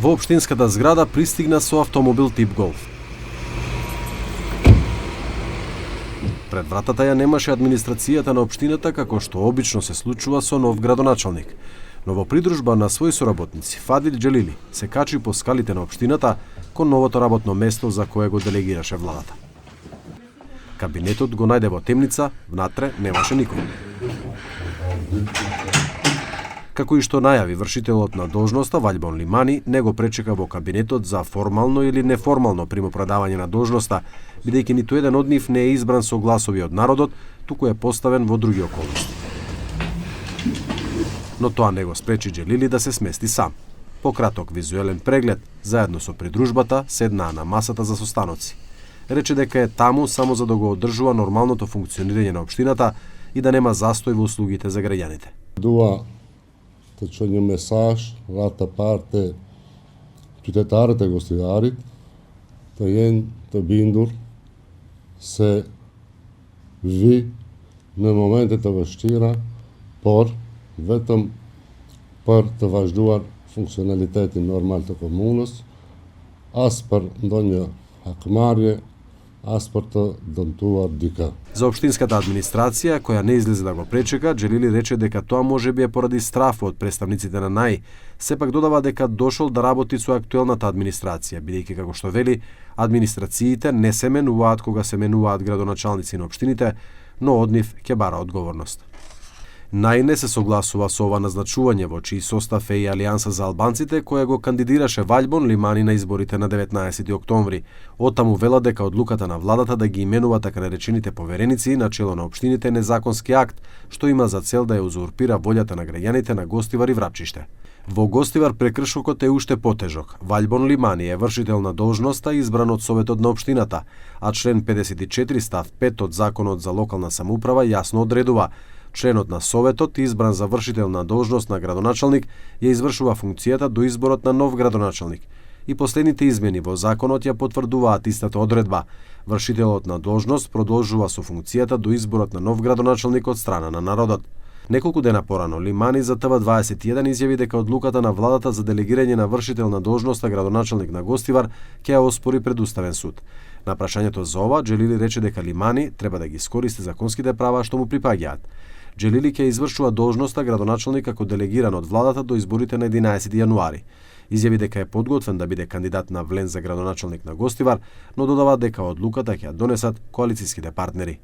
Во општинската зграда пристигна со автомобил тип Голф. Пред вратата ја немаше администрацијата на општината, како што обично се случува со нов градоначалник. Но во придружба на своји соработници, Фадил Джелили се качи по скалите на општината кон новото работно место за кое го делегираше владата. Кабинетот го најде во темница, внатре немаше никој. Како и што најави вршителот на должноста Ваљбон Лимани, не го пречека во кабинетот за формално или неформално примопредавање на должноста, бидејќи ниту еден од нив не е избран со гласови од народот, туку е поставен во други околности. Но тоа не го спречи Джелили да се смести сам. По краток визуелен преглед, заедно со придружбата, седнаа на масата за состаноци. Рече дека е таму само за да го одржува нормалното функционирање на општината и да нема застој во услугите за граѓаните. Të që një mesazh rrata parte qytetarët e Gostivarit të jenë të bindur se vi në momente të vështira, por vetëm për të vazhduar funksionalitetin normal të komunës, as për ndonjë hakmarrje, as për të dëmtuar dikë. За општинската администрација, која не излезе да го пречека, Джелили рече дека тоа можеби е поради страф од представниците на НАИ. Сепак додава дека дошол да работи со актуелната администрација, бидејќи како што вели, администрациите не се менуваат кога се менуваат градоначалници на општините, но од нив ќе бара одговорност. НАИ не се согласува со ова назначување, во чиј состав е и Алијанса за албанците, која го кандидираше Ваљбон Лимани на изборите на 19 октомври. Оттаму вела дека одлуката на владата да ги именува така наречените повереници на чело на општините е незаконски акт, што има за цел да ја узурпира волјата на граѓаните на Гостивар и Врапчиште. Во Гостивар прекршокот е уште потежок. Ваљбон Лимани е вршител на должноста избран од Советот на општината, а член 54 став 5 од Законот за локална самоуправа јасно одредува: членот на Советот, избран за вршител на должност на градоначалник, ја извршува функцијата до изборот на нов градоначалник. И последните измени во законот ја потврдуваат истата одредба. Вршителот на должност продолжува со функцијата до изборот на нов градоначалник од страна на народот. Неколку дена порано Лимани за ТВ21 изјави дека одлуката на владата за делегирање на вршител на должноста градоначалник на Гостивар ќе ја оспори пред Уставен суд. На прашањето за ова, Джелили рече дека Лимани треба да ги искористи законските права што му припаѓаат. Джелили ќе извршува должноста градоначалник како делегиран од владата до изборите на 11 јануари. Изјави дека е подготвен да биде кандидат на Влен за градоначалник на Гостивар, но додава дека одлуката ќе ја донесат коалицијските партнери.